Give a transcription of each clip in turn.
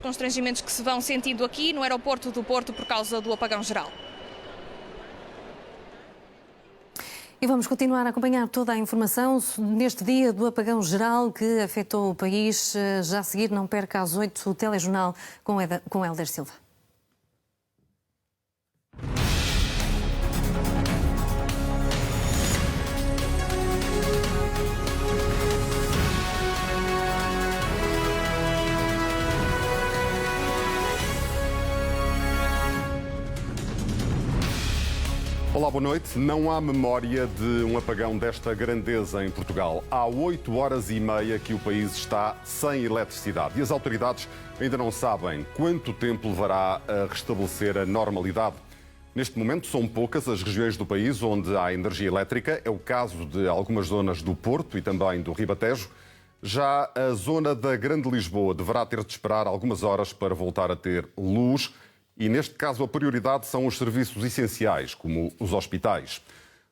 Constrangimentos que se vão sentindo aqui no aeroporto do Porto por causa do apagão geral. E vamos continuar a acompanhar toda a informação neste dia do apagão geral que afetou o país. Já a seguir, não perca às 8 o telejornal com Hélder Silva. Olá, boa noite. Não há memória de um apagão desta grandeza em Portugal. Há 8h30 que o país está sem eletricidade e as autoridades ainda não sabem quanto tempo levará a restabelecer a normalidade. Neste momento são poucas as regiões do país onde há energia elétrica. É o caso de algumas zonas do Porto e também do Ribatejo. Já a zona da Grande Lisboa deverá ter de esperar algumas horas para voltar a ter luz. E, neste caso, a prioridade são os serviços essenciais, como os hospitais.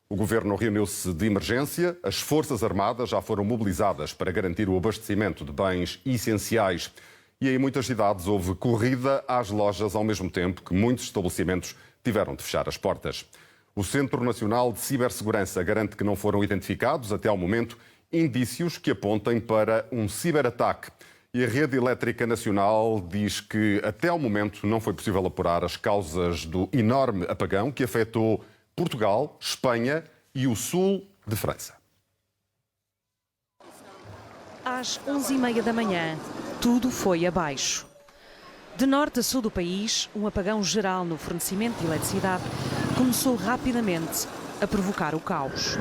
O Governo reuniu-se de emergência, as Forças Armadas já foram mobilizadas para garantir o abastecimento de bens essenciais. E em muitas cidades houve corrida às lojas ao mesmo tempo que muitos estabelecimentos tiveram de fechar as portas. O Centro Nacional de Cibersegurança garante que não foram identificados, até ao momento, indícios que apontem para um ciberataque. E a Rede Elétrica Nacional diz que até ao momento não foi possível apurar as causas do enorme apagão que afetou Portugal, Espanha e o sul de França. Às 11h30 da manhã, tudo foi abaixo. De norte a sul do país, um apagão geral no fornecimento de eletricidade começou rapidamente a provocar o caos.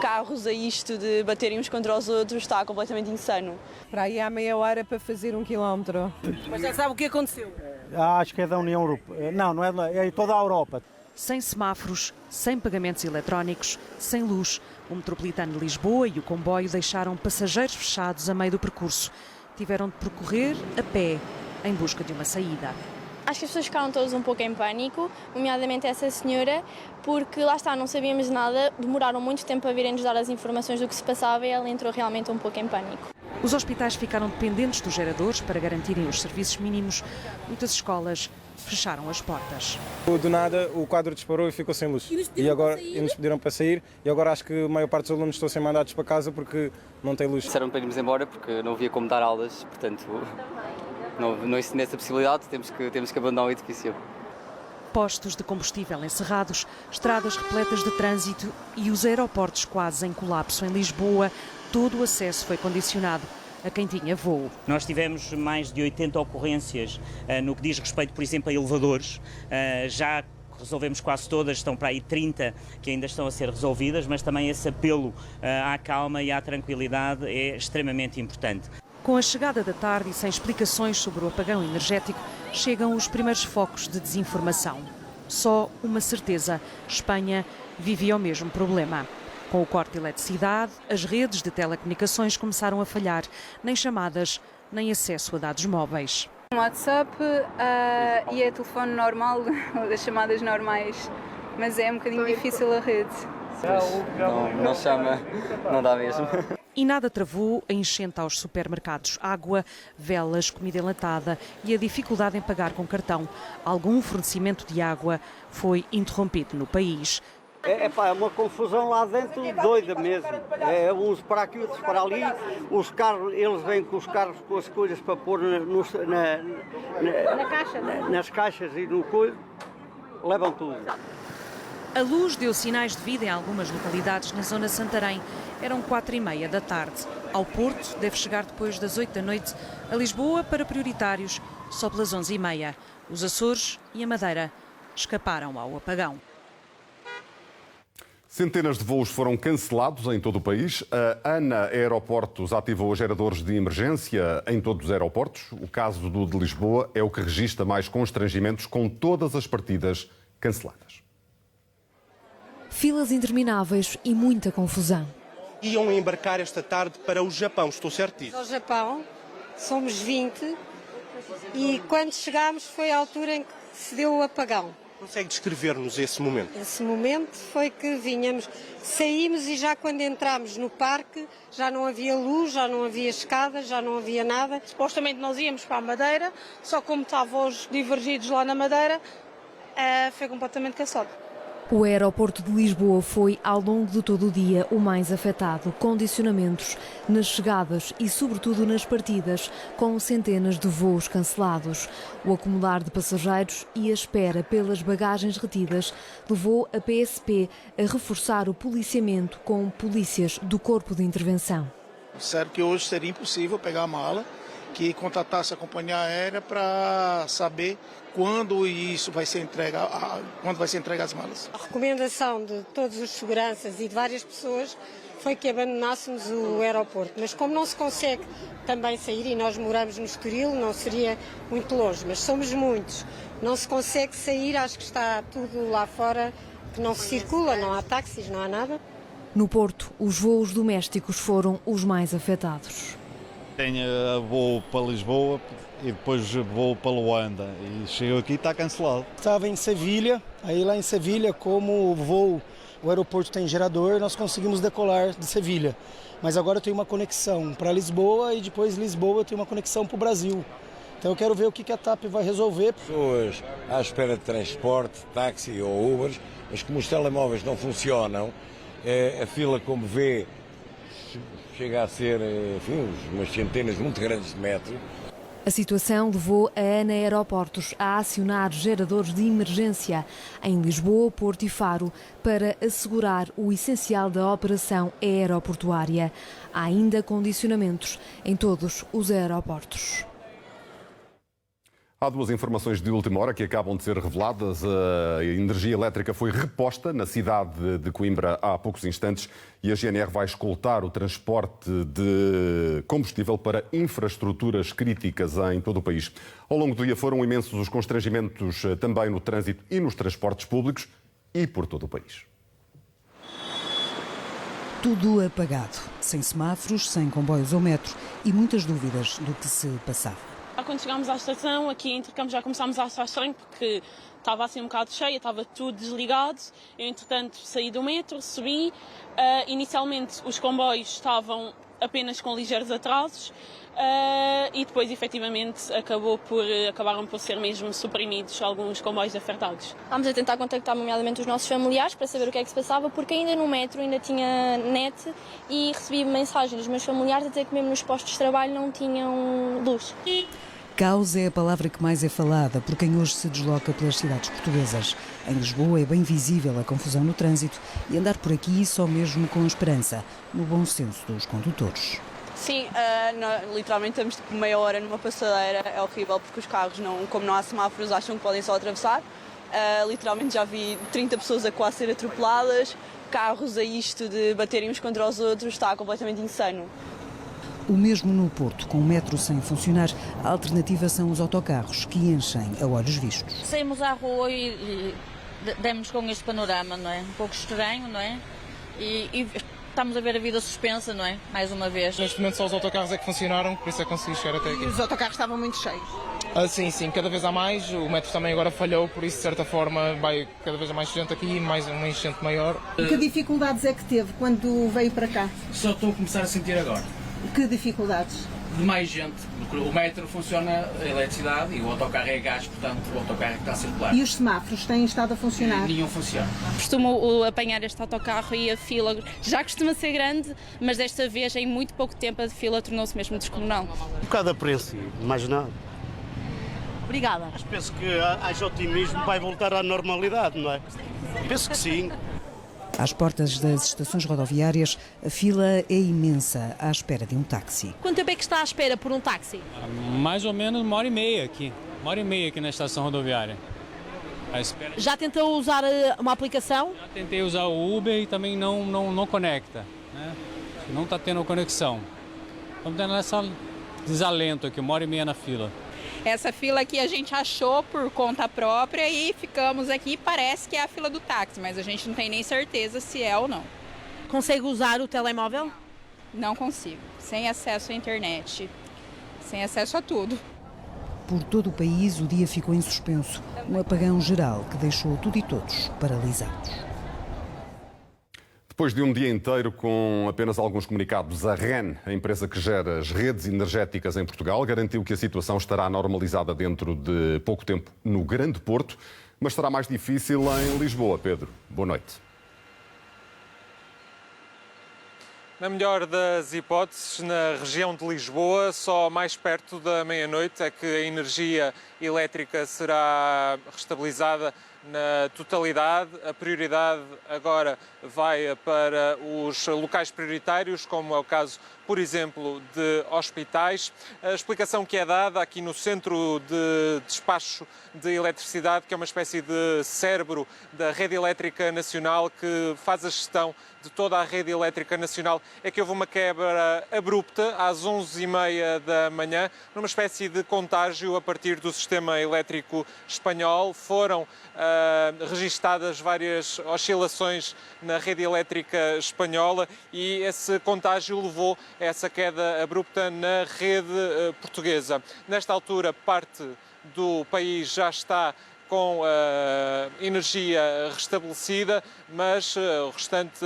Carros a isto de baterem uns contra os outros está completamente insano. Para aí há meia hora para fazer 1 quilómetro. Mas já sabe o que aconteceu? Acho que é da União Europeia. Não é toda a Europa. Sem semáforos, sem pagamentos eletrónicos, sem luz, o metropolitano de Lisboa e o comboio deixaram passageiros fechados a meio do percurso. Tiveram de percorrer a pé em busca de uma saída. Acho que as pessoas ficaram todas um pouco em pânico, nomeadamente essa senhora, porque lá está, não sabíamos nada, demoraram muito tempo a virem-nos dar as informações do que se passava e ela entrou realmente um pouco em pânico. Os hospitais ficaram dependentes dos geradores para garantirem os serviços mínimos. Muitas escolas fecharam as portas. Do nada o quadro disparou e ficou sem luz. E agora nos pediram para sair e agora acho que a maior parte dos alunos estão a ser mandados para casa porque não tem luz. Disseram para irmos embora porque não havia como dar aulas, portanto não existe essa possibilidade, temos que abandonar o edifício. Postos de combustível encerrados, estradas repletas de trânsito e os aeroportos quase em colapso em Lisboa. Todo o acesso foi condicionado a quem tinha voo. Nós tivemos mais de 80 ocorrências no que diz respeito, por exemplo, a elevadores. Já resolvemos quase todas, estão para aí 30 que ainda estão a ser resolvidas, mas também esse apelo à calma e à tranquilidade é extremamente importante. Com a chegada da tarde e sem explicações sobre o apagão energético, chegam os primeiros focos de desinformação. Só uma certeza: Espanha vivia o mesmo problema. Com o corte de eletricidade, as redes de telecomunicações começaram a falhar, nem chamadas, nem acesso a dados móveis. WhatsApp e é telefone normal, das chamadas normais, mas é um bocadinho difícil a rede. Não chama, não dá mesmo. E nada travou a enchente aos supermercados. Água, velas, comida enlatada e a dificuldade em pagar com cartão. Algum fornecimento de água foi interrompido no país. É uma confusão lá dentro doida mesmo. Uns para aqui, outros para ali. Os carros, eles vêm com os carros com as coisas para pôr nas caixas e no coisa. Levam tudo. A luz deu sinais de vida em algumas localidades na zona de Santarém. Eram 4h30 da tarde. Ao Porto deve chegar depois das 8 da noite. A Lisboa, para prioritários, só pelas 11h30. Os Açores e a Madeira escaparam ao apagão. Centenas de voos foram cancelados em todo o país. A ANA Aeroportos ativou os geradores de emergência em todos os aeroportos. O caso do de Lisboa é o que registra mais constrangimentos, com todas as partidas canceladas. Filas intermináveis e muita confusão. Iam embarcar esta tarde para o Japão, estou certo disso? Ao Japão, somos 20 e quando chegámos foi a altura em que se deu o apagão. Consegue descrever-nos esse momento? Esse momento foi que saímos e já quando entramos no parque já não havia luz, já não havia escadas, já não havia nada. Supostamente nós íamos para a Madeira, só como estavam os divergidos lá na Madeira, foi completamente cansado. O aeroporto de Lisboa foi, ao longo de todo o dia, o mais afetado. Condicionamentos nas chegadas e, sobretudo, nas partidas, com centenas de voos cancelados. O acumular de passageiros e a espera pelas bagagens retidas levou a PSP a reforçar o policiamento com polícias do Corpo de Intervenção. Disseram que hoje seria impossível pegar a mala, que contatasse a companhia aérea para saber quando isso vai ser entregue, quando vai ser entregue as malas. A recomendação de todos os seguranças e de várias pessoas foi que abandonássemos o aeroporto, mas como não se consegue também sair, e nós moramos no Estoril, não seria muito longe, mas somos muitos, não se consegue sair, acho que está tudo lá fora, que não se circula, não há táxis, não há nada. No Porto, os voos domésticos foram os mais afetados. Tenho voo para Lisboa e depois voo para Luanda e chego aqui e está cancelado. Estava em Sevilha, aí lá em Sevilha, como o aeroporto tem gerador, nós conseguimos decolar de Sevilha. Mas agora eu tenho uma conexão para Lisboa e depois Lisboa eu tenho uma conexão para o Brasil. Então eu quero ver o que a TAP vai resolver. Pessoas à espera de transporte, táxi ou Ubers, mas como os telemóveis não funcionam, a fila, como vê, chega a ser, enfim, umas centenas muito grandes de metros. A situação levou a ANA Aeroportos a acionar geradores de emergência em Lisboa, Porto e Faro para assegurar o essencial da operação aeroportuária. Há ainda condicionamentos em todos os aeroportos. Há duas informações de última hora que acabam de ser reveladas. A energia elétrica foi reposta na cidade de Coimbra há poucos instantes e a GNR vai escoltar o transporte de combustível para infraestruturas críticas em todo o país. Ao longo do dia foram imensos os constrangimentos também no trânsito e nos transportes públicos e por todo o país. Tudo apagado, sem semáforos, sem comboios ou metro e muitas dúvidas do que se passava. Quando chegámos à estação, aqui em Intercâmbio já começámos a achar estranho porque estava assim um bocado cheia, estava tudo desligado. Eu, entretanto, saí do metro, subi. Inicialmente os comboios estavam apenas com ligeiros atrasos e depois, efetivamente, acabaram por ser mesmo suprimidos alguns comboios afetados. Estávamos a tentar contactar, nomeadamente, os nossos familiares para saber o que é que se passava, porque ainda no metro ainda tinha net e recebi mensagem dos meus familiares a dizer que mesmo nos postos de trabalho não tinham luz. Caos é a palavra que mais é falada por quem hoje se desloca pelas cidades portuguesas. Em Lisboa é bem visível a confusão no trânsito e andar por aqui só mesmo com esperança, no bom senso dos condutores. Sim, literalmente estamos tipo meia hora numa passadeira, é horrível porque os carros, como não há semáforos, acham que podem só atravessar. Literalmente já vi 30 pessoas a quase ser atropeladas, carros a isto de baterem uns contra os outros, está completamente insano. O mesmo no Porto, com o metro sem funcionar, a alternativa são os autocarros, que enchem a olhos vistos. Saímos à rua e demos com este panorama, não é? Um pouco estranho, não é? E estamos a ver a vida suspensa, não é? Mais uma vez. Neste momento só os autocarros é que funcionaram, por isso é que consegui chegar até aqui. E os autocarros estavam muito cheios? Sim, cada vez há mais. O metro também agora falhou, por isso, de certa forma, vai cada vez mais gente aqui, mais uma enchente maior. Que dificuldades é que teve quando veio para cá? Só estou a começar a sentir agora. Que dificuldades? De mais gente. O metro funciona a eletricidade e o autocarro é a gás, portanto o autocarro está a circular. E os semáforos têm estado a funcionar? Nenhum funciona. Costumo apanhar este autocarro e a fila já costuma ser grande, mas desta vez em muito pouco tempo a fila tornou-se mesmo descomunal. Um bocado a preço, mais nada. Obrigada. Mas penso que haja otimismo, vai voltar à normalidade, não é? Penso que sim. Às portas das estações rodoviárias, a fila é imensa, à espera de um táxi. Quanto tempo é que está à espera por um táxi? Mais ou menos 1h30 aqui. 1h30 aqui na estação rodoviária. Já tentou usar uma aplicação? Já tentei usar o Uber e também não conecta, né? Não está tendo conexão. Estamos tendo esse desalento aqui, 1h30 na fila. Essa fila aqui a gente achou por conta própria e ficamos aqui. Parece que é a fila do táxi, mas a gente não tem nem certeza se é ou não. Consegue usar o telemóvel? Não consigo. Sem acesso à internet. Sem acesso a tudo. Por todo o país, o dia ficou em suspenso. Um apagão geral que deixou tudo e todos paralisados. Depois de um dia inteiro com apenas alguns comunicados, a REN, a empresa que gera as redes energéticas em Portugal, garantiu que a situação estará normalizada dentro de pouco tempo no Grande Porto, mas será mais difícil em Lisboa. Pedro, boa noite. Na melhor das hipóteses, na região de Lisboa, só mais perto da meia-noite é que a energia elétrica será restabilizada na totalidade. A prioridade agora vai para os locais prioritários, como é o caso, por exemplo, de hospitais. A explicação que é dada aqui no Centro de Despacho de Eletricidade, que é uma espécie de cérebro da Rede Elétrica Nacional, que faz a gestão de toda a rede elétrica nacional, é que houve uma quebra abrupta às 11h30 da manhã, numa espécie de contágio a partir do sistema elétrico espanhol. Foram registadas várias oscilações na rede elétrica espanhola e esse contágio levou a essa queda abrupta na rede portuguesa. Nesta altura, parte do país já está com a energia restabelecida, mas o restante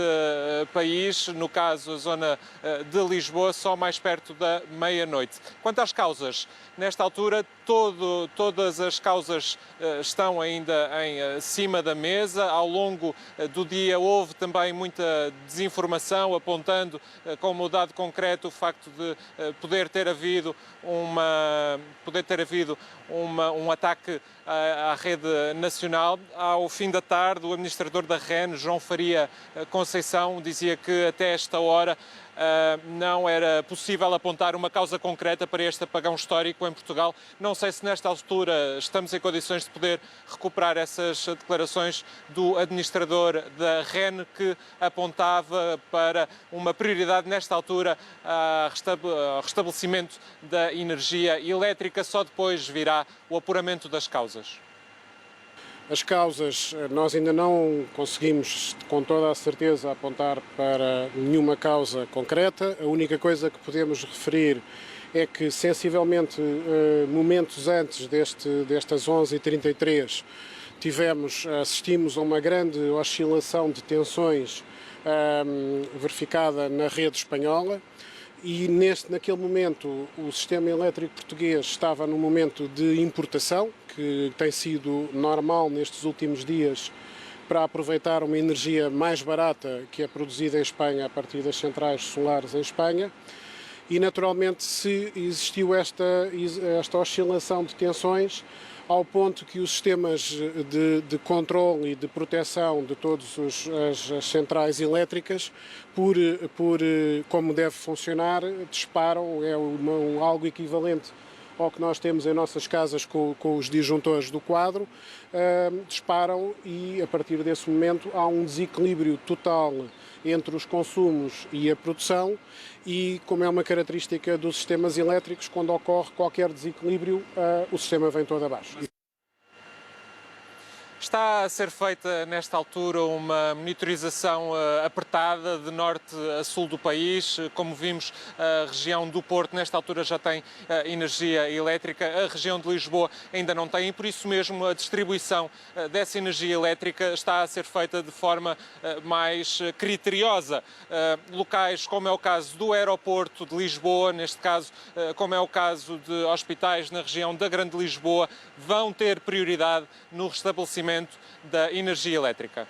país, no caso a zona de Lisboa, só mais perto da meia-noite. Quanto às causas, nesta altura todas as causas estão ainda em cima da mesa. Ao longo do dia houve também muita desinformação, apontando como dado concreto o facto de poder ter havido um ataque à rede nacional. Ao fim da tarde, o administrador da REN, João Faria Conceição, dizia que até esta hora não era possível apontar uma causa concreta para este apagão histórico em Portugal. Não sei se nesta altura estamos em condições de poder recuperar essas declarações do administrador da REN, que apontava para uma prioridade nesta altura ao restabelecimento da energia elétrica. Só depois virá o apuramento das causas. As causas, nós ainda não conseguimos com toda a certeza apontar para nenhuma causa concreta. A única coisa que podemos referir é que sensivelmente momentos antes destas 11h33 assistimos a uma grande oscilação de tensões verificada na rede espanhola. E naquele momento o sistema elétrico português estava num momento de importação, que tem sido normal nestes últimos dias para aproveitar uma energia mais barata que é produzida em Espanha a partir das centrais solares em Espanha. E naturalmente se existiu esta oscilação de tensões ao ponto que os sistemas de controle e de proteção de todas as centrais elétricas, como deve funcionar, disparam, é algo equivalente ao que nós temos em nossas casas com os disjuntores do quadro, disparam e a partir desse momento há um desequilíbrio total entre os consumos e a produção e, como é uma característica dos sistemas elétricos, quando ocorre qualquer desequilíbrio, o sistema vem todo abaixo. Está a ser feita nesta altura uma monitorização apertada de norte a sul do país. Como vimos, a região do Porto nesta altura já tem energia elétrica, a região de Lisboa ainda não tem e por isso mesmo a distribuição dessa energia elétrica está a ser feita de forma mais criteriosa. Locais como é o caso do aeroporto de Lisboa, neste caso como é o caso de hospitais na região da Grande Lisboa, vão ter prioridade no restabelecimento da energia elétrica.